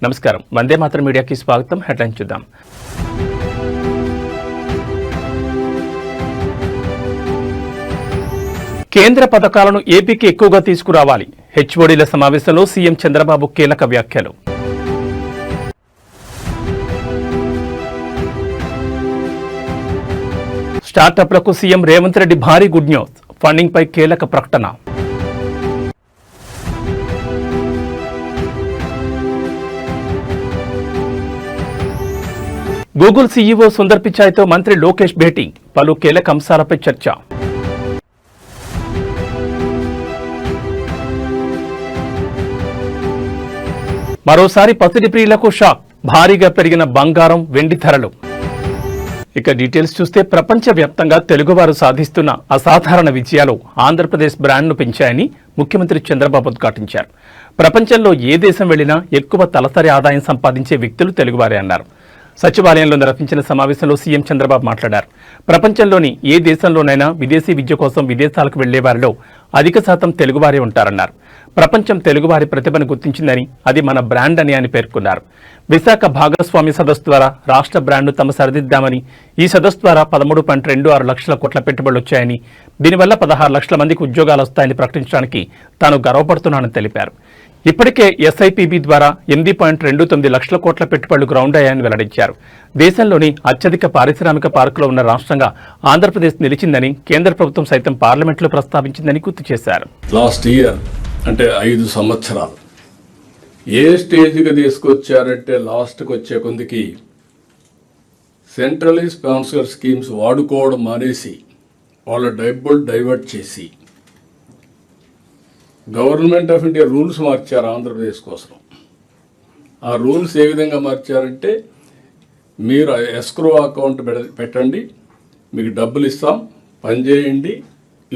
నమస్కారం, వందే మాతరం మీడియాకి స్వాగతం. హెడ్లైన్ చూద్దాం. కేంద్ర పథకాలను ఏపీకి ఎక్కువగా తీసుకురావాలి. హెచ్ఓడీల సమావేశంలో సీఎం చంద్రబాబు కీలక వ్యాఖ్యలు. స్టార్టప్లకు సీఎం రేవంత్ రెడ్డి భారీ గుడ్ న్యూస్. ఫండింగ్ పై కీలక ప్రకటన. గూగుల్ సీఈఓ సుందర్ పిచాయ్తో మంత్రి లోకేష్ భేటీ. పలు కీలక అంశాలపై చర్చ. మరోసారి పసిడి ప్రియులకు షాక్. భారీగా పెరిగిన బంగారం, వెండి ధరలు. ఇక డీటెయిల్స్ చూస్తే ప్రపంచవ్యాప్తంగా తెలుగువారు సాధిస్తున్న అసాధారణ విజయాలు ఆంధ్రప్రదేశ్ బ్రాండ్ను పెంచాయని ముఖ్యమంత్రి చంద్రబాబు ఉద్ఘాటించారు. ప్రపంచంలో ఏ దేశం వెళ్లినా ఎక్కువ తలసరి ఆదాయం సంపాదించే వ్యక్తులు తెలుగువారే అన్నారు. సచివాలయంలో నిర్వహించిన సమావేశంలో సీఎం చంద్రబాబు మాట్లాడారు. ప్రపంచంలోని ఏ దేశంలోనైనా విదేశీ విద్య కోసం విదేశాలకు వెళ్లే వారిలో అధిక శాతం తెలుగువారే ఉంటారన్నారు. ప్రపంచం తెలుగువారి ప్రతిభను గుర్తించిందని, అది మన బ్రాండ్ అని ఆయన పేర్కొన్నారు. విశాఖ భాగస్వామ్య సదస్సు ద్వారా రాష్ట్ర బ్రాండ్ను తమ సరిదిద్దామని, ఈ సదస్సు ద్వారా 13.26 లక్షల కోట్ల పెట్టుబడులు వచ్చాయని, దీనివల్ల 16 లక్షల మందికి ఉద్యోగాలు వస్తాయని ప్రకటించడానికి తాను గర్వపడుతున్నానని తెలిపారు. ఇప్పటికే ఎస్ఐపిబి ద్వారా 8.29 లక్షల కోట్ల పెట్టుబడులు గ్రౌండ్ అయ్యాయని వెల్లడించారు. దేశంలోని అత్యధిక పారిశ్రామిక పార్కులో ఉన్న రాష్ట్రంగా ఆంధ్రప్రదేశ్ నిలిచిందని కేంద్ర ప్రభుత్వం సైతం పార్లమెంట్లో ప్రస్తావించిందని గుర్తు చేశారు. లాస్ట్ ఇయర్ అంటే 5 సంవత్సరాలు ఏ స్టేజ్కి తీసుకొచ్చారంటే లాస్ట్కి వచ్చే కొందికి సెంట్రలీ స్పాన్సర్ స్కీమ్స్ వాడుకోవడం మానేసి వాళ్ళ డబ్బులు డైవర్ట్ చేసి గవర్నమెంట్ ఆఫ్ ఇండియా రూల్స్ మార్చారు ఆంధ్రప్రదేశ్ కోసం. ఆ రూల్స్ ఏ విధంగా మార్చారంటే, మీరు ఎస్క్రో అకౌంట్ పెట్టండి, మీకు డబ్బులు ఇస్తాం, పని చేయండి,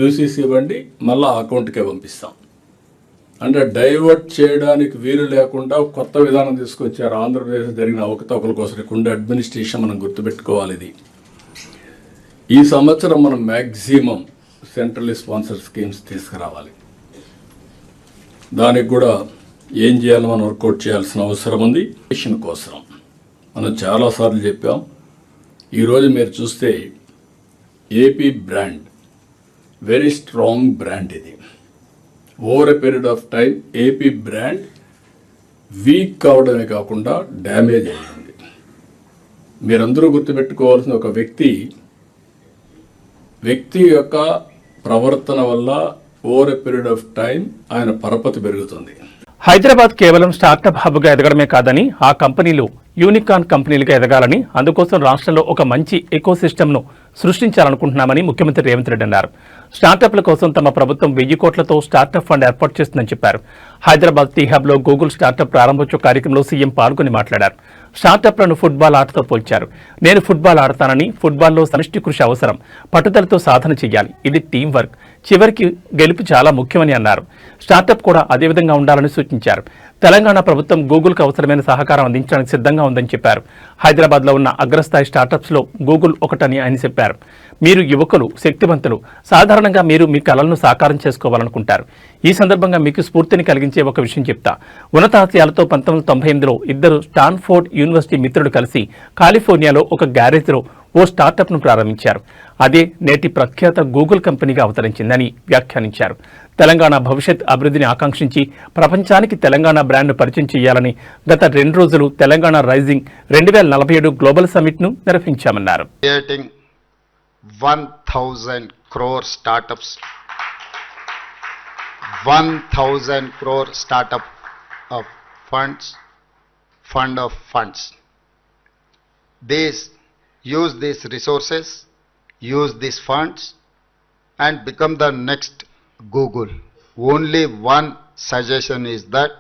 యూసీసీ ఇవ్వండి, మళ్ళీ అకౌంట్కే పంపిస్తాం. అంటే డైవర్ట్ చేయడానికి వీలు లేకుండా కొత్త విధానం తీసుకొచ్చారు. ఆంధ్రప్రదేశ్ జరిగిన అవకతవకల కోసం ఉండే అడ్మినిస్ట్రేషన్ మనం గుర్తుపెట్టుకోవాలి. ఇది ఈ సంవత్సరం మనం మ్యాక్సిమం సెంట్రల్ స్పాన్సర్ స్కీమ్స్ తీసుకురావాలి. దానికి కూడా ఏం చేయాలో మనం వర్కౌట్ చేయాల్సిన అవసరం ఉంది. దేశం కోసం మనం చాలాసార్లు చెప్పాం. ఈరోజు మీరు చూస్తే AP brand very strong brand. ఇది over a period of time AP brand weak కావడమే కాకుండా డ్యామేజ్ అయ్యింది. మీరందరూ గుర్తుపెట్టుకోవాల్సిన ఒక వ్యక్తి యొక్క ప్రవర్తన వల్ల over a period of time ఆయన పరపతి పెరుగుతుంది. హైదరాబాద్ కేవలం స్టార్టప్ హబ్గా ఎదగడమే కాదని, ఆ కంపెనీలు యూనికార్న్ కంపెనీలుగా ఎదగాలని, అందుకోసం రాష్ట్రంలో ఒక మంచి ఎకోసిస్టమ్ను సృష్టించాలనుకుంటున్నామని ముఖ్యమంత్రి రేవంత్ రెడ్డి అన్నారు. స్టార్టప్ల కోసం తమ ప్రభుత్వం 1000 కోట్లతో స్టార్టప్ ఫండ్ ఏర్పాటు చేస్తుందని చెప్పారు. హైదరాబాద్ టీ హబ్లో గూగుల్ స్టార్టప్ ప్రారంభోత్సవ కార్యక్రమంలో సీఎం పాల్గొని మాట్లాడారు. స్టార్టప్లను ఫుట్బాల్ ఆటతో పోల్చారు. నేను ఫుట్బాల్ ఆడతానని, ఫుట్బాల్లో సమిష్టి కృషి అవసరం, పట్టుదలతో సాధన చేయాలి, ఇది టీం వర్క్, చివరికి గెలుపు చాలా ముఖ్యమని అన్నారు. స్టార్టప్ కూడా అదేవిధంగా ఉండాలని సూచించారు. తెలంగాణ ప్రభుత్వం గూగుల్కు అవసరమైన సహకారం అందించడానికి సిద్ధంగా ఉందని చెప్పారు. హైదరాబాద్లో ఉన్న అగ్రస్థాయి స్టార్టప్స్లో గూగుల్ ఒకటని ఆయన చెప్పారు. మీరు యువకులు, శక్తివంతులు, సాధారణంగా మీరు మీ కలలను సాకారం చేసుకోవాలనుకుంటారు. ఈ సందర్భంగా మీకు స్ఫూర్తిని కలిగించే ఒక విషయం చెప్తా. ఉన్నతాశయాలతో 1998లో ఇద్దరు స్టాన్ఫోర్డ్ యూనివర్సిటీ మిత్రులు కలిసి కాలిఫోర్నియాలో ఒక గ్యారేజ్లో ఓ స్టార్టప్ను ప్రారంభించారు. అదే నేటి ప్రఖ్యాత గూగుల్ కంపెనీగా అవతరించిందని వ్యాఖ్యానించారు. తెలంగాణ భవిష్యత్ అభివృద్ధిని ఆకాంక్షించి ప్రపంచానికి తెలంగాణ బ్రాండ్ను పరిచయం చేయాలని గత 2 రోజులు తెలంగాణ రైజింగ్ 2047 గ్లోబల్ సమ్మిట్ను నిర్వహించామన్నారు. 1,000 crore startups, 1,000 crore startup of fund of funds. Use these resources, use these funds and become the next Google. Only one suggestion is that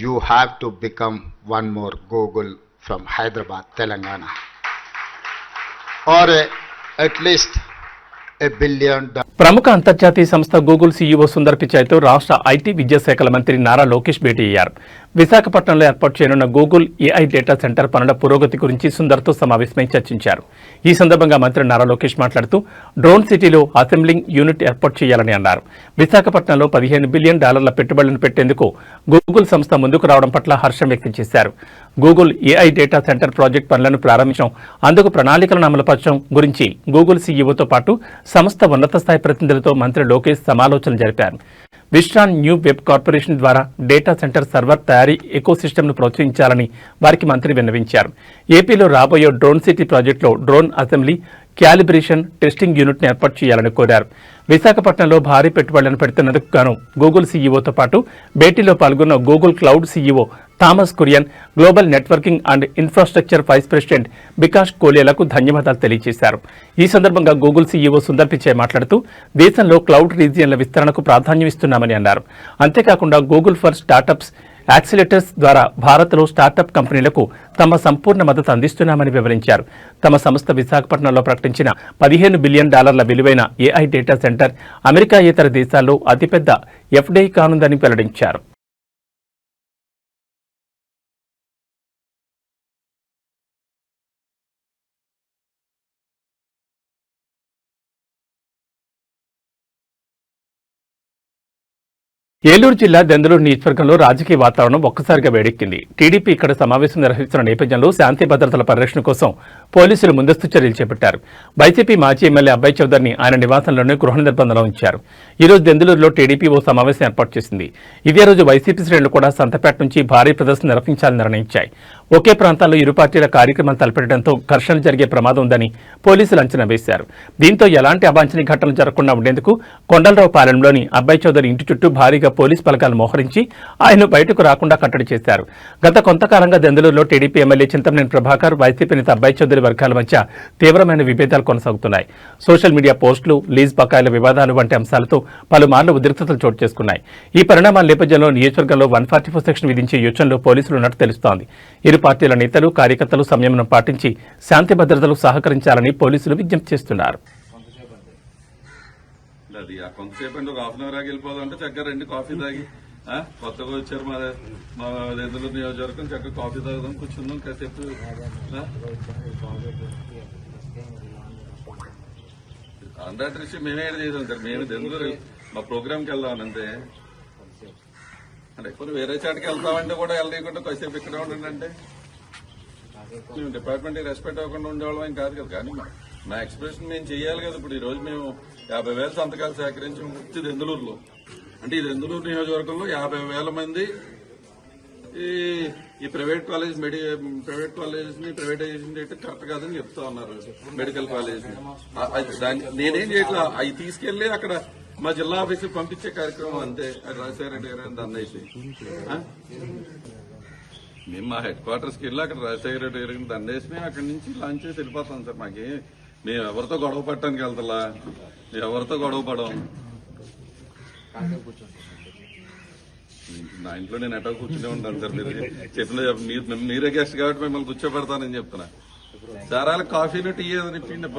you have to become one more Google from Hyderabad, Telangana, or at least $1 billion. ప్రముఖ అంతర్జాతీయ సంస్థ Google CEO Sundar పిచాయ్తో రాష్ట్ర IT విద్యాశాఖల మంత్రి నారా లోకేష్ భేటీ అయ్యారు. విశాఖపట్నంలో ఏర్పాటు చేయనున్న Google AI data centre పనుల పురోగతి గురించి సుందర్తో సమావేశమై చర్చించారు. ఈ సందర్భంగా మంత్రి నారా లోకేష్ మాట్లాడుతూ డ్రోన్ సిటీలో అసెంబ్లింగ్ యూనిట్ ఏర్పాటు చేయాలని అన్నారు. విశాఖపట్నంలో $15 బిలియన్ పెట్టుబడులను పెట్టేందుకు గూగుల్ సంస్థ ముందుకు రావడం పట్ల హర్షం వ్యక్తం చేశారు. Google AI data centre project పనులను ప్రారంభించడం, అందుకు ప్రణాళికలను అమలుపరచడం గురించి గూగుల్ సీఈఓతో పాటు సంస్థ ఉన్నత స్థాయి ప్రతినిధులతో మంత్రి లోకేష్ సమాలోచనలు జరిపారు. విస్ట్రాన్ న్యూ వెబ్ కార్పొరేషన్ ద్వారా డేటా సెంటర్ సర్వర్ తయారీ ఎకోసిస్టమ్ను ప్రోత్సహించాలని వారికి మంత్రి విన్నవించారు. ఏపీలో రాబోయే డ్రోన్ సిటీ ప్రాజెక్టులో డ్రోన్ అసెంబ్లీ, క్యాలిబ్రేషన్, టెస్టింగ్ యూనిట్ను ఏర్పాటు చేయాలని కోరారు. విశాఖపట్నంలో భారీ పెట్టుబడులను పెడుతున్నందుకు గాను గూగుల్ సీఈఓతో పాటు భేటీలో పాల్గొన్న Google cloud CEO Thomas Kurian, global networking and infrastructure vice president Vikas కోలియాలకు ధన్యవాదాలు తెలియజేశారు. ఈ సందర్భంగా గూగుల్ సీఈఓ సుందర్ పిచాయ్ మాట్లాడుతూ దేశంలో క్లౌడ్ రీజియన్ల విస్తరణకు ప్రాధాన్యం ఇస్తున్నామని అన్నారు. అంతేకాకుండా గూగుల్ ఫర్ స్టార్టప్స్ యాక్సిలేటర్స్ ద్వారా భారత్లో స్టార్టప్ కంపెనీలకు తమ సంపూర్ణ మద్దతు అందిస్తున్నామని వివరించారు. తమ సంస్థ విశాఖపట్నంలో ప్రకటించిన $15 బిలియన్ విలువైన ఏఐ డేటా సెంటర్ అమెరికా ఇతర దేశాల్లో అతిపెద్ద ఎఫ్డీఐ కానుందని వెల్లడించారు. ఏలూరు జిల్లా దెందులూరు నియోజకవర్గంలో రాజకీయ వాతావరణం ఒక్కసారిగా వేడెక్కింది. టీడీపీ ఇక్కడ సమావేశం నిర్వహిస్తున్న నేపథ్యంలో శాంతి భద్రతల పరిరక్షణ కోసం పోలీసులు ముందస్తు చర్యలు చేపట్టారు. వైసీపీ మాజీ ఎమ్మెల్యే అబ్బాయి చౌదరిని ఆయన నివాసంలోనే గృహ నిర్బంధంలో ఉంచారు. ఈ రోజు దెందులూరులో టీడీపీ ఓ సమావేశం ఏర్పాటు చేసింది. ఇదే రోజు వైసీపీ శ్రేణులు కూడా సంతపేట నుంచి భారీ ప్రదర్శన నిర్వహించాలని నిర్ణయించాయి. ఒకే ప్రాంతాల్లో ఇరు పార్టీల కార్యక్రమాలు తలపెట్టడంతో ఘర్షణలు జరిగే ప్రమాదం ఉందని పోలీసులు అంచనా వేశారు. దీంతో ఎలాంటి అవాంఛనీయ ఘటనలు జరగకుండా ఉండేందుకు కొండలరావుపాలెంలోని అబ్బాయి చౌదరి ఇంటి చుట్టూ భారీగా పోలీస్ బలగాలు మోహరించి ఆయన బయటకు రాకుండా కట్టడి చేశారు. గత కొంతకాలంగా దెందులూరులో TDP MLA Chintamaneni Prabhakar, YCP నేత అబ్బాయి చౌదరి వర్గాల మధ్య తీవ్రమైన విభేదాలు కొనసాగుతున్నాయి. సోషల్ మీడియా పోస్టులు, లీజ్ బకాయిల వివాదాలు వంటి అంశాలతో పలుమార్లు ఉద్రిక్తతలు చోటు చేసుకున్నాయి. ఈ పరిణామాల నేపథ్యంలో నియోజకవర్గంలో 144 సెక్షన్ విధించే యోచనలో పోలీసులు ఉన్నట్టు తెలుస్తోంది. ఇరు పార్టీల నేతలు, కార్యకర్తలు సంయమనం పాటించి శాంతి భద్రతలకు సహకరించాలని పోలీసులు విజ్ఞప్తి చేస్తున్నారు. అది కొంతసేపు అంటే ఒక హాఫ్ అన్ అవర్ ఆగి వెళ్ళిపోదాం అంటే చక్కగా రండి కాఫీ తాగి కొత్తగా వచ్చారు మా ఎదురు నియోజకవర్గం చక్కగా కాఫీ తాగుదాం కూర్చుందాం కాసేపు. కాంట్రాక్ట్ విషయం మేమే చేసాం సార్. మేము దెందులూరు మా ప్రోగ్రామ్కి వెళ్దాం అంతే. అంటే ఇప్పుడు వేరే చాటుకి వెళ్తామంటే కూడా వెళ్ళకుండా కాసేపు ఇక్కడ ఉండండి అంటే మేము డిపార్ట్మెంట్ రెస్పెక్ట్ అవ్వకుండా ఉండేవాళ్ళం కాదు కదా. కానీ మా ఎక్స్ప్రెషన్ మేము చేయాలి కదా. ఇప్పుడు ఈ రోజు మేము 50,000 సంతకాలు సేకరించి వచ్చి దెందులూరులో, అంటే ఈ దెందులూరు నియోజకవర్గంలో 50,000 మంది ఈ ప్రైవేట్ కాలేజ్ ప్రైవేట్ కాలేజ్ ని ప్రైవేటైజేషన్ చేయడం కరెక్ట్ కాదని చెప్తా ఉన్నారు. మెడికల్ కాలేజ్ నేనేం చేయట్లా, అవి తీసుకెళ్లి అక్కడ మా జిల్లా ఆఫీస్కి పంపించే కార్యక్రమం అంతే. అది రాజశేఖర రెడ్డి గారు దండేసి మేము మా హెడ్ క్వార్టర్స్కి వెళ్ళి అక్కడ రాజశేఖర రెడ్డి గారికి దండేసి మేము అక్కడి నుంచి లాంచ్ చేసి వెళ్ళిపోతాం సార్. మేము ఎవరితో గొడవ పట్టడానికి వెళ్తా, ఎవరితో గొడవ పడం. నా ఇంట్లో నేను ఎటో కూర్చునే ఉంటాను సార్. మీరు చెప్పిన మీరే గెస్ట్ కాబట్టి మిమ్మల్ని కూర్చోబెడతానని చెప్తున్నా. దారాల కాఫీలు టీ ఏదని ఇప్పిండి.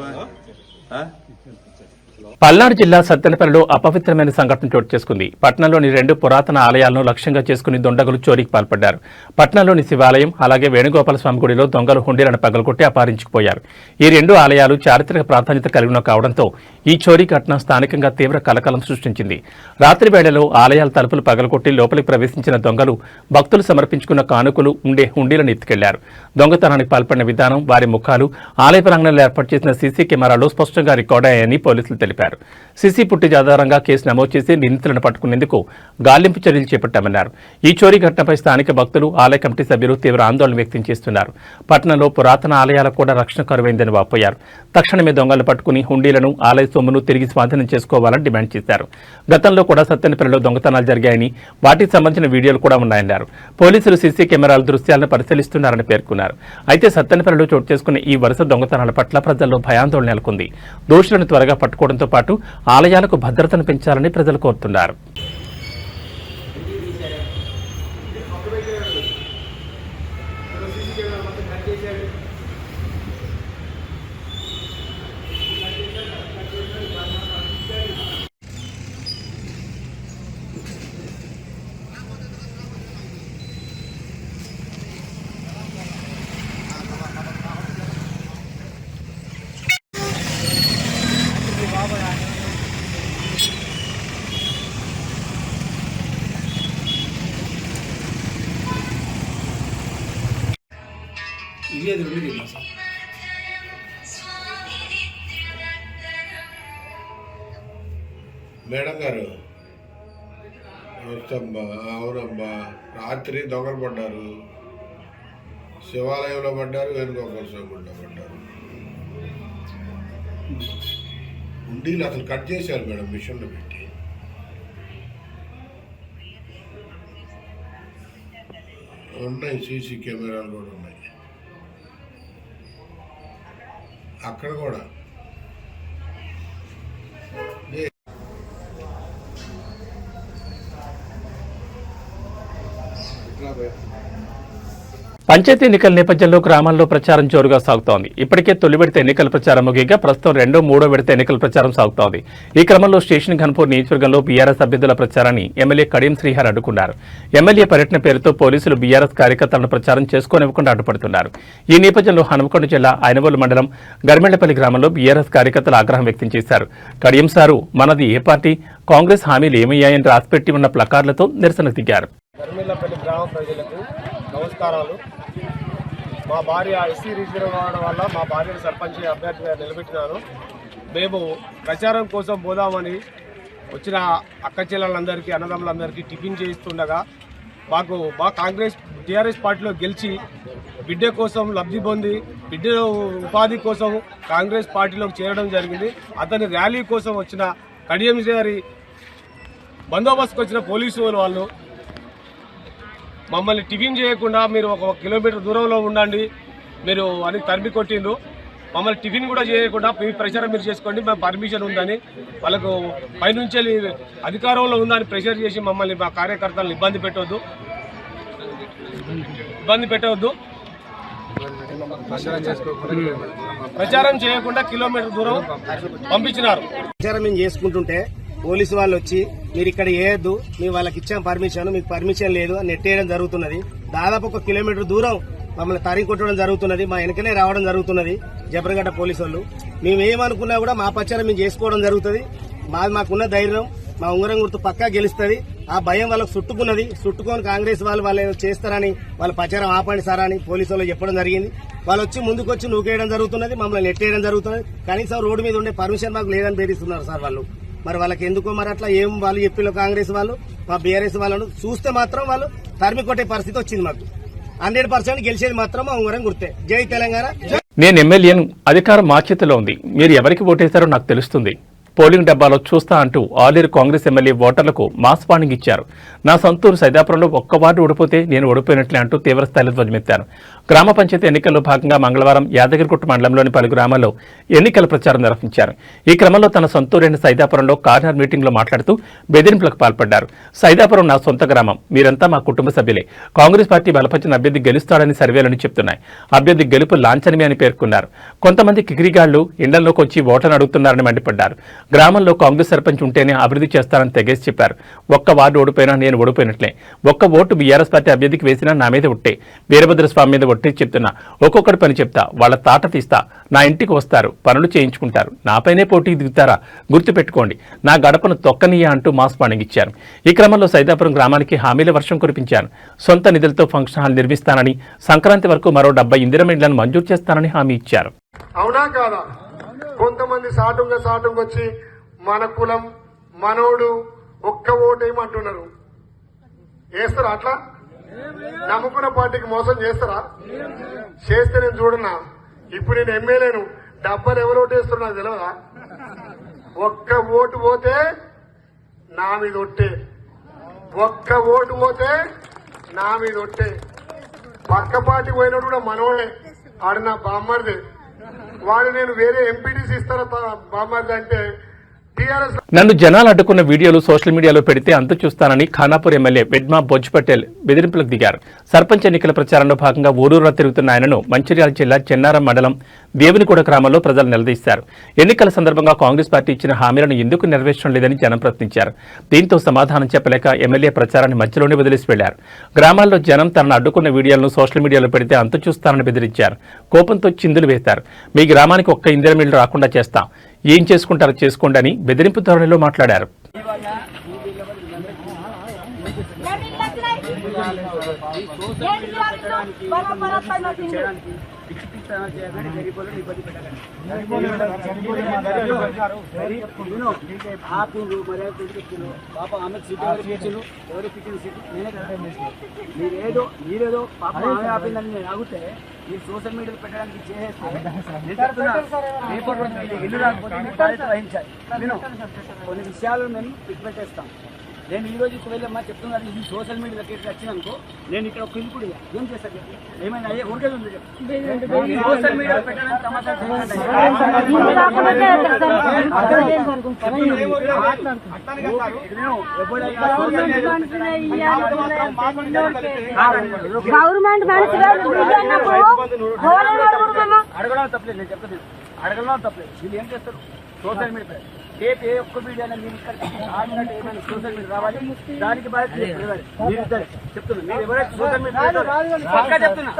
పల్నాడు జిల్లా సత్తెనపల్లిలో అపవిత్రమైన సంఘటన చోటు చేసుకుంది. పట్నంలోని 2 పురాతన ఆలయాలను లక్ష్యంగా చేసుకుని దొండగులు చోరీకి పాల్పడ్డారు. పట్నంలోని శివాలయం, అలాగే వేణుగోపాల స్వామి గుడిలో దొంగలు హుండీలను పగలగొట్టి అపహరించుకుపోయారు. ఈ 2 ఆలయాలు చారిత్రక ప్రాధాన్యత కలిగిన కావడంతో ఈ చోరీ ఘటన స్థానికంగా తీవ్ర కలకలం సృష్టించింది. రాత్రి వేళలో ఆలయాల తలుపులు పగలగొట్టి లోపలికి ప్రవేశించిన దొంగలు భక్తులు సమర్పించుకున్న కానుకలు ఉండే హుండీలను ఎత్తుకెళ్లారు. దొంగతనానికి పాల్పడిన విధానం, వారి ముఖాలు ఆలయ ప్రాంగణంలో ఏర్పాటు చేసిన సీసీ కెమెరాలో స్పష్టంగా రికార్డయ్యాయని పోలీసులు తెలిపారు. సీసీ ఫుటేజ్ ఆధారంగా కేసు నమోదు చేసి నిందితులను పట్టుకునేందుకు గాలింపు చర్యలు చేపట్టామన్నారు. ఈ చోరీ ఘటనపై స్థానిక భక్తులు, ఆలయ కమిటీ సభ్యులు తీవ్ర ఆందోళన వ్యక్తం చేస్తున్నారు. పట్టణంలో పురాతన ఆలయాలకు కూడా రక్షణ కరువైందని వాపోయారు. తక్షణమే దొంగలను పట్టుకుని హుండీలను, ఆలయ సొమ్మును తిరిగి స్వాధీనం చేసుకోవాలని డిమాండ్ చేశారు. గతంలో కూడా సత్తెనపల్లిలో దొంగతనాలు జరిగాయని, వాటికి సంబంధించిన వీడియోలు కూడా ఉన్నాయన్నారు. పోలీసులు సీసీ కెమెరాల దృశ్యాలను పరిశీలిస్తున్నారని పేర్కొన్నారు. అయితే సత్తెనపల్లిలో చోటు చేసుకున్న ఈ వరుస దొంగతనాల పట్ల ప్రజల్లో భయాందోళన నెలకొంది. దోషులను త్వరగా పట్టుకోవడంతో పాటు ఆలయాలకు భద్రతను పెంచాలని ప్రజలు కోరుతున్నారు. ఇది ఎదురుండి తిన్నా సార్. మేడం గారు వస్తమ్మా, అవునమ్మా, రాత్రి దొంగలు పడ్డారు, శివాలయంలో పడ్డారు, వేణుగోపాల స్వామి గుడిలో పడ్డారు. ఉండీలు అసలు కట్ చేశారు మేడం మిషన్లో పెట్టి. ఉన్నాయి, సీసీ కెమెరాలు కూడా ఉన్నాయి అక్కడ కూడా. పంచాయతీ ఎన్నికల నేపథ్యంలో గ్రామాల్లో ప్రచారం జోరుగా సాగుతోంది. ఇప్పటికే తొలి విడత ఎన్నికల ప్రచారం ముగియగా ప్రస్తుతం రెండో మూడో విడత ఎన్నికల ప్రచారం సాగుతోంది. ఈ క్రమంలో స్టేషన్ ఘన్పూర్ నియోజకవర్గంలో బీఆర్ఎస్ అభ్యర్థుల ప్రచారాన్ని ఎమ్మెల్యే కడియం శ్రీహర్ అడ్డుకున్నారు. ఎమ్మెల్యే పర్యటన పేరుతో పోలీసులు బీఆర్ఎస్ కార్యకర్తలను ప్రచారం చేసుకోనివ్వకుండా అడ్డుపడుతున్నారు. ఈ నేపథ్యంలో హనుమకొండ జిల్లా ఐనవోలు మండలం గర్మెళ్లపల్లి గ్రామంలో బీఆర్ఎస్ కార్యకర్తలు ఆగ్రహం వ్యక్తం చేశారు. కడియం సారు మనది ఏ పార్టీ, కాంగ్రెస్ హామీలు ఏమయ్యాయని రాసిపెట్టి ఉన్న ప్లకార్డులతో నిరసన దిగారు. గర్మెళ్లపల్లి గ్రామ ప్రజలకు నమస్కారాలు. మా భార్య ఎస్సీ రిజర్వ్ కావడం వల్ల మా భార్యను సర్పంచ్ అభ్యర్థిగా నిలబెట్టినాను. మేము ప్రచారం కోసం పోదామని వచ్చిన అక్క చెల్లెలందరికీ అన్నదమ్ములందరికీ టిఫిన్ చేయిస్తుండగా మా కాంగ్రెస్ టీఆర్ఎస్ పార్టీలో గెలిచి బిడ్డ కోసం లబ్ధి పొంది బిడ్డ ఉపాధి కోసం కాంగ్రెస్ పార్టీలోకి చేరడం జరిగింది. అతని ర్యాలీ కోసం వచ్చిన కడియం గారి బందోబస్తుకు వచ్చిన పోలీసు వాళ్ళు మమ్మల్ని టిఫిన్ చేయకుండా మీరు 1 కిలోమీటర్ దూరంలో ఉండండి మీరు అని తరిమి కొట్టిండ్రు. మమ్మల్ని టిఫిన్ కూడా చేయకుండా మీ ప్రచారం మీరు చేసుకోండి, మేము పర్మిషన్ ఉందని వాళ్ళకు పైనుంచి అధికారంలో ఉందని ప్రెషర్ చేసి మమ్మల్ని మా కార్యకర్తలను ఇబ్బంది పెట్టవద్దు. ప్రచారం చేయకుండా కిలోమీటర్ దూరం పంపించినారు. ప్రచారం మేము చేసుకుంటుంటే పోలీసు వాళ్ళు వచ్చి మీరు ఇక్కడ వేయద్దు, మేము వాళ్ళకి ఇచ్చాం పర్మిషన్, మీకు పర్మిషన్ లేదు అని నెట్టేయడం జరుగుతున్నది. దాదాపు 1 కిలోమీటర్ దూరం మమ్మల్ని తరిగి కొట్టడం జరుగుతున్నది. మా వెనకనే రావడం జరుగుతున్నది జబర్గడ్డ పోలీసు వాళ్ళు. మేము ఏమనుకున్నా కూడా మా ప్రచారం మేము చేసుకోవడం జరుగుతుంది. మాకున్న ధైర్యం, మా ఉంగరం గుర్తు పక్కా గెలుస్తుంది. ఆ భయం వాళ్ళకు చుట్టుకొని కాంగ్రెస్ వాళ్ళు చేస్తారని వాళ్ళ ప్రచారం ఆపండి సార్ అని పోలీసు వాళ్ళు చెప్పడం జరిగింది. వాళ్ళు వచ్చి ముందుకు వచ్చి నూకేయడం జరుగుతున్నది, మమ్మల్ని నెట్టేయడం జరుగుతున్నది. కనీసం రోడ్డు మీద ఉండే పర్మిషన్ మాకు లేదని బెదిరిస్తున్నారు సార్ వాళ్ళు. మరి వాళ్ళకి ఎందుకో మరి అట్లా ఏం వాళ్ళు చెప్పిలో కాంగ్రెస్ వాళ్ళు మా బీఆర్ఎస్ వాళ్ళను చూస్తే మాత్రం వాళ్ళు తరిమి కొట్టే పరిస్థితి వచ్చింది. మాకు 100% గెలిచేది మాత్రం మా ఉంగరం గుర్తే. జై తెలంగాణ. నేను ఎమ్మెల్యేను, అధికారం మా చేతిలో ఉంది, మీరు ఎవరికి ఓటేశారో నాకు తెలుస్తుంది. పోలింగ్ డబ్బాలో చూస్తా అంటూ ఆలేరు కాంగ్రెస్ ఎమ్మెల్యే ఓటర్లకు మాస్ వార్నింగ్ ఇచ్చారు. నా సొంతూరు సైదాపురంలో 1 వార్డు ఓడిపోతే నేను ఓడిపోయినట్లే అంటూ తీవ్రస్థాయిలో ధ్వజమెత్తారు. గ్రామ పంచాయతీ ఎన్నికల్లో భాగంగా మంగళవారం యాదగిరిగుట్ట మండలంలోని పలు గ్రామాల్లో ఎన్నికల ప్రచారం నిర్వహించారు. ఈ క్రమంలో తన సొంతూరైన సైదాపురంలో కార్నర్ మీటింగ్లో మాట్లాడుతూ బెదిరింపులకు పాల్పడ్డారు. సైదాపురం నా సొంత గ్రామం, మీరంతా మా కుటుంబ సభ్యులే. కాంగ్రెస్ పార్టీ బలపరిచిన అభ్యర్థి గెలుస్తాడని సర్వేలని చెప్తున్నాయి. అభ్యర్థి గెలుపు లాంఛనమే అని పేర్కొన్నారు. కొంతమంది కిగిరిగాళ్లు ఇండల్లోకి వచ్చి ఓట్లను అడుగుతున్నారని మండిపడ్డారు. గ్రామంలో కాంగ్రెస్ సర్పంచ్ ఉంటేనే అభివృద్ధి చేస్తారని తెగేసి చెప్పారు. 1 వార్డు ఓడిపోయినా నేను ఓడిపోయినట్లే. 1 ఓటు బీఆర్ఎస్ పార్టీ అభ్యర్థికి వేసినా నా మీద ఒట్టే. వీరభద్రస్వామి మీద ఒట్టి చెప్తున్నా. ఒక్కొక్కటి పని చెప్తా, వాళ్ళ తాట తీస్తా, నా ఇంటికి వస్తారు, పనులు చేయించుకుంటారు, నాపైనే పోటీ దిగుతారా? గుర్తుపెట్టుకోండి, నా గడపను తొక్కనీయా అంటూ మాస్ వార్నింగ్ ఇచ్చారు. ఈ క్రమంలో సైదాపురం గ్రామానికి హామీల వర్షం కురిపించారు. సొంత నిధులతో ఫంక్షన్ హాల్ నిర్మిస్తానని, సంక్రాంతి వరకు మరో 70 ఇందిరమ్మ ఇళ్లను మంజూరు చేస్తానని హామీ ఇచ్చారు. అవునా కాదా? కొంతమంది సాటుంగా వచ్చి మన కులం మనోడు 1 ఓటేయమంటున్నారు. వేస్తారా? అట్లా నమ్ముకున్న పార్టీకి మోసం చేస్తారా? చేస్తే నేను చూడన్నా. ఇప్పుడు నేను ఎమ్మెల్యేను, డబ్బాలు ఎవరు ఓటేస్తున్నారు నాకు తెలియదా? 1 ఓటు పోతే నా మీద ఒట్టే, 1 ఓటు పోతే నా మీద ఒట్టే. పక్క పార్టీకి పోయినోడు కూడా మనోడే, ఆడు నా బామ్మర్దే. వాడు నేను వేరే ఎంపీటీసీ ఇస్తారా బామ్మర్ది అంటే నన్ను జనాలు అడ్డుకున్న వీడియోలు సోషల్ మీడియాలో పెడితే అంతు చూస్తానని ఖానాపూర్ ఎమ్మెల్యే వెడ్మా బొజ్ పటేల్ బెదిరింపులకు దిగారు. సర్పంచ్ ఎన్నికల ప్రచారంలో భాగంగా ఊరూరా తిరుగుతున్న ఆయనను మంచిర్యాల జిల్లా చెన్నారం మండలం దేవునిగూడ గ్రామంలో ప్రజలు నిలదీశారు. ఎన్నికల సందర్భంగా కాంగ్రెస్ పార్టీ ఇచ్చిన హామీలను ఎందుకు నెరవేర్చడం లేదని జనం ప్రశ్నించారు. దీంతో సమాధానం చెప్పలేక ఎమ్మెల్యే ప్రచారాన్ని మధ్యలోనే వదిలేసి వెళ్లారు. గ్రామాల్లో జనం తనను అడ్డుకున్న వీడియోలను సోషల్ మీడియాలో పెడితే అంతు చూస్తానని బెదిరించారు. కోపంతో చిందులు వేశారు. మీ గ్రామానికి 1 ఇందిరమ్మ ఇళ్లు రాకుండా చేస్తాం, ఏం చేసుకుంటారో చేసుకోండి అని బెదిరింపు ధోరణిలో మాట్లాడారు. ఏంటి చేయడానికి చేయడానికి పిచ్చి పిచ్చి చేయకండి, గరీబులను ఇబ్బంది పెట్టకండి. ఆపిండు మర్యాద చెప్పిండు పాప ఆమె సీట్ ఎవరికి ఇచ్చిండు, ఎవరికి ఇచ్చిన సీట్ నేనే కదా. మీరేదో పాప ఆమె ఆపిందని నేను ఆగితే మీరు సోషల్ మీడియాలో పెట్టడానికి చేసేస్తే ఇల్లు రాకపోతే బాధ్యత వహించాలి. నేను కొన్ని విషయాలు మేము పెట్టేస్తాం. నేను ఈ రోజు వెళ్ళమ్మా చెప్తున్నాను, ఇది సోషల్ మీడియాలోకి వచ్చినానుకో నేను ఇక్కడ ఒక ఇల్లు కూడా ఏం చేస్తాను చెప్పి ఏమైనా ఊరికే ఉంది చెప్పి సోషల్ మీడియాలో పెట్టడానికి అడగడం తప్పలేదు. నేను చెప్తాను అడగడం తప్పలేదు. వీళ్ళు ఏం చేస్తారు సోషల్ మీడియా రేపు ఏ ఒక్క వీడియో అయినా మీరు ఇక్కడ ఆడినట్టు ఏమైనా సోషల్ మీడియా రావాలి, దానికి బాధ్యత మీరు చెప్తున్నారు. మీరు ఎవరైతే సోషల్ మీడియా పక్కా చెప్తున్నా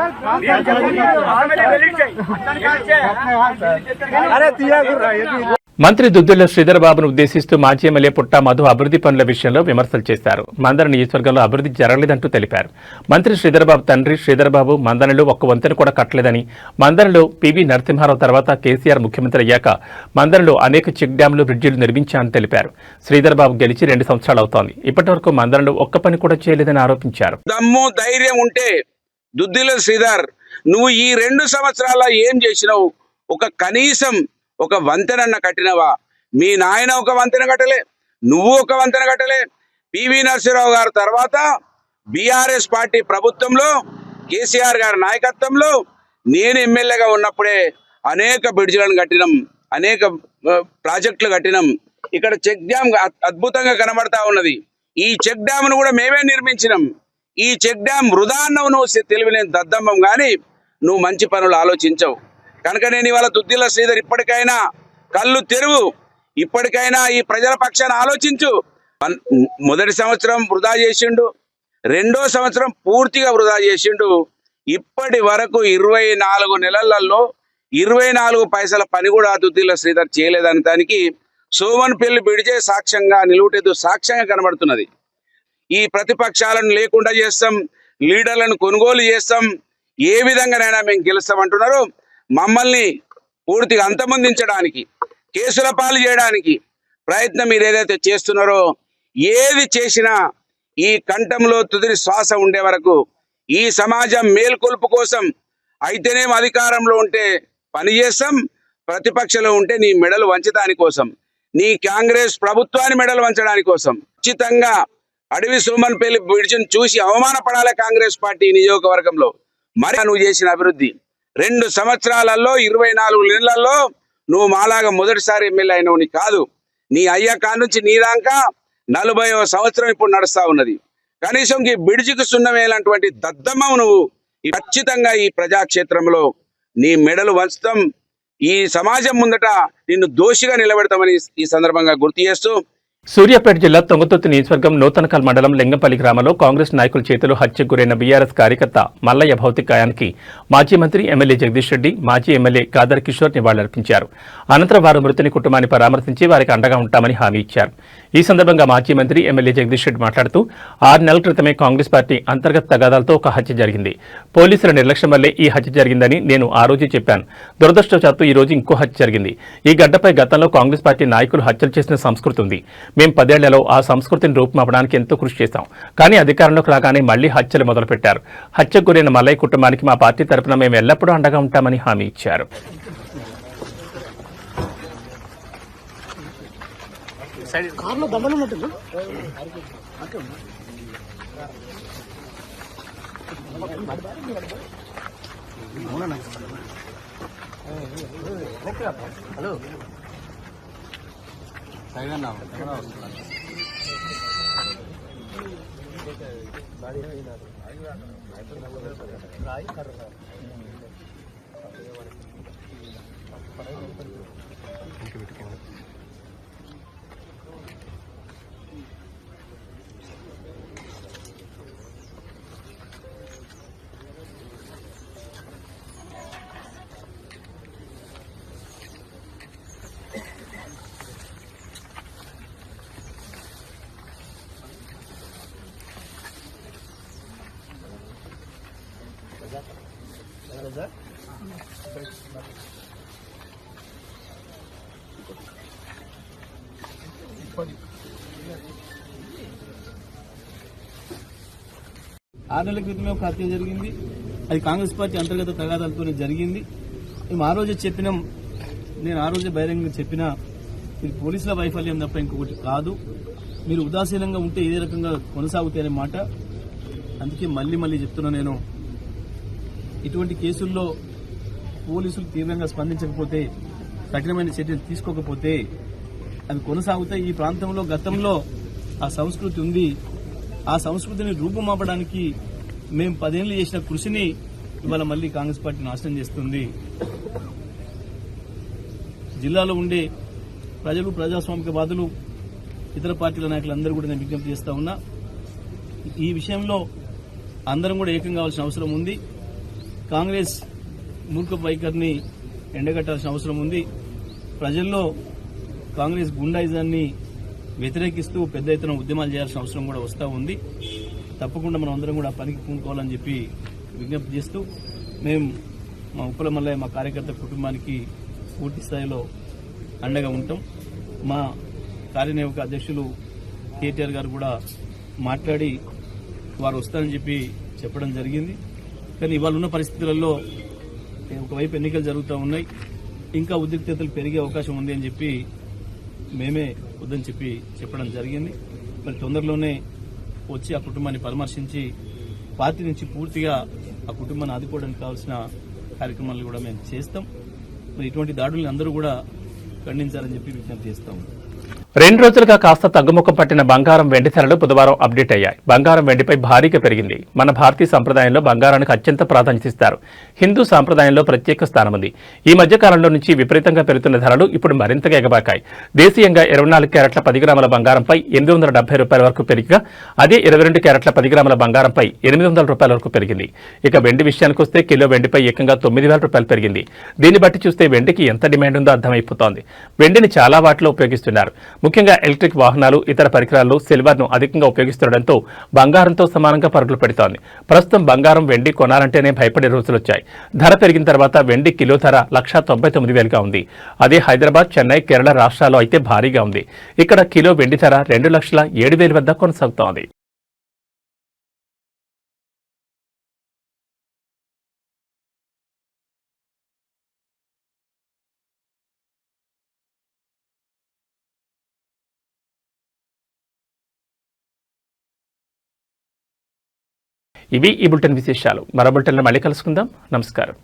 మంత్రి దుద్దిళ్ల శ్రీధరబాబును ఉద్దేశిస్తూ మాజీ ఎమ్మెల్యే పుట్ట మధు అభివృద్ధి పనుల విషయంలో విమర్శలు చేశారు. మందన నియోజకవర్గంలో అభివృద్ధి జరగలేదంటూ తెలిపారు. మంత్రి శ్రీధరబాబు తండ్రి శ్రీధరబాబు మందనలో ఒక్క వంతెన కూడా కట్టలేదని, మందనలో పివి నరసింహారావు తర్వాత కేసీఆర్ ముఖ్యమంత్రి అయ్యాక మందనలో అనేక చెక్ డ్యాంలు బ్రిడ్జిలు నిర్మించారని తెలిపారు. శ్రీధరబాబు గెలిచి 2 సంవత్సరాలు అవుతోంది. ఇప్పటివరకు మందనలో ఒక్క పని కూడా చేయలేదని ఆరోపించారు. దమ్ము ధైర్యం ఉంటే దుద్దిల శ్రీధర్ నువ్వు ఈ 2 సంవత్సరాల ఏం చేసినావు? కనీసం ఒక వంతెనన్న కట్టినవా? మీ నాయన ఒక వంతెన కట్టలే, నువ్వు ఒక వంతెన కట్టలే. పివి నరసింహారావు గారి తర్వాత బీఆర్ఎస్ పార్టీ ప్రభుత్వంలో కేసీఆర్ గారి నాయకత్వంలో నేను ఎమ్మెల్యేగా ఉన్నప్పుడే అనేక బ్రిడ్జిలను కట్టినాం, అనేక ప్రాజెక్టులు కట్టినాం. ఇక్కడ చెక్ డ్యామ్ అద్భుతంగా కనబడతా ఉన్నది. ఈ చెక్ డ్యామ్ను కూడా మేమే నిర్మించినాం. ఈ చెక్ డ్యామ్ వృధా అన్నవు నువ్వు తెలివిలేని దద్దమ్మం కానీ నువ్వు మంచి పనులు ఆలోచించవు కనుక నేను ఇవాళ దుద్దిళ్ల శ్రీధర్ ఇప్పటికైనా కళ్ళు తెరువు, ఇప్పటికైనా ఈ ప్రజల పక్షాన ఆలోచించు. మొదటి సంవత్సరం వృధా చేసిండు, 2వ సంవత్సరం పూర్తిగా వృధా చేసిండు. ఇప్పటి వరకు 24 నెలలలో 24 పైసల పని కూడా దుద్దిళ్ల శ్రీధర్ చేయలేదని దానికి సోమన్పల్లి బ్రిడ్జే సాక్ష్యంగా నిలువుటెద్దు సాక్ష్యంగా కనబడుతున్నది. ఈ ప్రతిపక్షాలను లేకుండా చేస్తాం, లీడర్లను కొనుగోలు చేస్తాం, ఏ విధంగానైనా మేము గెలుస్తామంటున్నారు. మమ్మల్ని పూర్తిగా అంతమొందించడానికి, కేసుల పాలు చేయడానికి ప్రయత్నం మీరు ఏదైతే చేస్తున్నారో, ఏది చేసినా ఈ కంఠంలో తుదిరి శ్వాస ఉండే వరకు ఈ సమాజం మేల్కొల్పు కోసం అయితేనేమో అధికారంలో ఉంటే పని చేస్తాం, ప్రతిపక్షంలో ఉంటే నీ మెడలు వంచడానికి కోసం, నీ కాంగ్రెస్ ప్రభుత్వాన్ని మెడలు వంచడానికి కోసం. ఖచ్చితంగా అడవి సోమన్పల్లి బ్రిడ్జిని చూసి అవమానపడాలి కాంగ్రెస్ పార్టీ నియోజకవర్గంలో. మరి నువ్వు చేసిన అభివృద్ధి 2 సంవత్సరాలలో 24 నెలలలో నువ్వు మాలాగా మొదటిసారి ఎమ్మెల్యే అయినవు కాదు. నీ అయ్యా కానుంచి నీ దాకా 40వ సంవత్సరం ఇప్పుడు నడుస్తా ఉన్నది. కనీసం ఈ బ్రిడ్జికి సున్నమేలాంటి దద్దమ్మ నువ్వు. ఖచ్చితంగా ఈ ప్రజాక్షేత్రంలో నీ మెడలు వంచుతాం, ఈ సమాజం ముందట నిన్ను దోషిగా నిలబెడతామని ఈ సందర్భంగా గుర్తు చేస్తూ సూర్యాపేట జిల్లా తొంగతుర్తి నియోజకవర్గం నూతనకల్ మండలం లింగంపల్లి గ్రామంలో కాంగ్రెస్ నాయకుల చేతిలో హత్యకు గురైన బీఆర్ఎస్ కార్యకర్త మల్లయ్య భౌతికాయానికి మాజీ మంత్రి ఎమ్మెల్యే జగదీష్ రెడ్డి, మాజీ ఎమ్మెల్యే కాదర్ కిషోర్ నివాళులర్పించారు. అనంతరం వారు మృతుని కుటుంబాన్ని పరామర్శించి వారికి అండగా ఉంటామని హామీ ఇచ్చారు. ఈ సందర్భంగా మాజీ మంత్రి ఎమ్మెల్యే జగదీష్ రెడ్డి మాట్లాడుతూ 6 నెలల క్రితమే కాంగ్రెస్ పార్టీ అంతర్గత తగాదాలతో ఒక హత్య జరిగింది. పోలీసుల నిర్లక్ష్యం వల్లే ఈ హత్య జరిగిందని నేను ఆ రోజు చెప్పాను. దురదృష్టవశాత్తు ఈ రోజు ఇంకో హత్య జరిగింది. ఈ గడ్డపై గతంలో కాంగ్రెస్ పార్టీ నాయకులు హత్యలు చేసిన సంస్కృతి ఉంది. మేము 10 ఏళ్లలో ఆ సంస్కృతిని రూపుమాపడానికి ఎంతో కృషి చేశాం. కానీ అధికారంలోకి రాగానే మళ్లీ హత్యలు మొదలుపెట్టారు. హత్యకు గురైన మల్లయ్య కుటుంబానికి మా పార్టీ తరపున మేము ఎల్లప్పుడూ అండగా ఉంటామని హామీ ఇచ్చారు. ఆరు నెలల క్రితమే ఒక హత్య జరిగింది. అది కాంగ్రెస్ పార్టీ అంతర్గత తగాదాలతోనే జరిగింది. మేము ఆ రోజే చెప్పినాం, నేను ఆ రోజే బహిరంగంగా చెప్పినా ఇది పోలీసుల వైఫల్యం తప్ప ఇంకొకటి కాదు, మీరు ఉదాసీనంగా ఉంటే ఇదే రకంగా కొనసాగుతాయనే మాట. అందుకే మళ్ళీ చెప్తున్నా, నేను ఇటువంటి కేసుల్లో పోలీసులు తీవ్రంగా స్పందించకపోతే, కఠినమైన చర్యలు తీసుకోకపోతే అవి కొనసాగుతాయి. ఈ ప్రాంతంలో గతంలో ఆ సంస్కృతి ఉంది. ఆ సంస్కృతిని రూపుమాపడానికి మేము 10 ఏళ్లు చేసిన కృషిని ఇవాళ మళ్ళీ కాంగ్రెస్ పార్టీ నాశనం చేస్తుంది. జిల్లాలో ఉండే ప్రజలు, ప్రజాస్వామికవాదులు, ఇతర పార్టీల నాయకులందరూ కూడా నేను విజ్ఞప్తి చేస్తా ఉన్నా, ఈ విషయంలో అందరం కూడా ఏకం కావాల్సిన అవసరం ఉంది. కాంగ్రెస్ మూర్ఖ వైఖరిని ఎండగట్టాల్సిన అవసరం ఉంది. ప్రజల్లో కాంగ్రెస్ గుండాయిజాన్ని వ్యతిరేకిస్తూ పెద్ద ఎత్తున ఉద్యమాలు చేయాల్సిన అవసరం కూడా వస్తూ ఉంది. తప్పకుండా మనం అందరం కూడా పనికి పూనుకోవాలని చెప్పి విజ్ఞప్తి చేస్తూ, మేము మా ఉప్పల మల్లయ్య, మా కార్యకర్త కుటుంబానికి పూర్తి స్థాయిలో అండగా ఉంటాం. మా కార్యనిర్వాహక అధ్యక్షులు కేటీఆర్ గారు కూడా మాట్లాడి వారు వస్తారని చెప్పడం జరిగింది. కానీ ఇవాళ ఉన్న పరిస్థితులలో ఒకవైపు ఎన్నికలు జరుగుతూ ఉన్నాయి, ఇంకా ఉద్రిక్తతలు పెరిగే అవకాశం ఉంది అని చెప్పి మేమే వద్దని చెప్పడం జరిగింది. మరి తొందరలోనే వచ్చి ఆ కుటుంబాన్ని పరామర్శించి పార్టీ నుంచి పూర్తిగా ఆ కుటుంబాన్ని ఆదుకోవడానికి కావాల్సిన కార్యక్రమాలు కూడా మేము చేస్తాం. మరి ఇటువంటి దాడుల్ని అందరూ కూడా ఖండించాలని చెప్పి విజ్ఞప్తి చేస్తాం. 2 రోజులుగా కాస్త తగ్గుముఖం పట్టిన బంగారం వెండి ధరలు బుధవారం అప్డేట్ అయ్యాయి. బంగారం వెండిపై భారీగా పెరిగింది. మన భారతీయ సంప్రదాయంలో బంగారానికి అత్యంత ప్రాధాన్యత ఇస్తారు. హిందూ సంప్రదాయంలో ప్రత్యేక స్థానం ఉంది. ఈ మధ్య కాలంలో నుంచి విపరీతంగా పెరుగుతున్న ధరలు ఇప్పుడు మరింతగా ఎగబాకాయి. దేశీయంగా 24 క్యారెట్ల 10 గ్రాముల బంగారంపై ₹870 వరకు పెరిగిగా, అదే 22 క్యారెట్ల 10 గ్రాముల బంగారంపై ₹800 వరకు పెరిగింది. ఇక వెండి విషయానికి వస్తే కిలో వెండిపై ఏకంగా ₹9,000 పెరిగింది. దీన్ని బట్టి చూస్తే వెండికి ఎంత డిమాండ్ ఉందో అర్థమైపోతోంది. వెండిని చాలా వాటిలో ఉపయోగిస్తున్నారు. ముఖ్యంగా ఎలక్ట్రిక్ వాహనాలు, ఇతర పరికరాల్లో సిల్వర్ను అధికంగా ఉపయోగిస్తుండటంతో బంగారంతో సమానంగా పరుగులు పెడుతోంది. ప్రస్తుతం బంగారం, వెండి కొనాలంటేనే భయపడే రోజులొచ్చాయి. ధర పెరిగిన తర్వాత వెండి కిలో ధర 1,99,000గా ఉంది. అదే హైదరాబాద్, చెన్నై, కేరళ రాష్ట్రాల్లో అయితే భారీగా ఉంది. ఇక్కడ కిలో వెండి ధర 2,07,000 వద్ద కొనసాగుతోంది. ఇవి ఈ బులెటిన్ విశేషాలు. మరో బులెటిన్లో మళ్ళీ కలుసుకుందాం. నమస్కారం.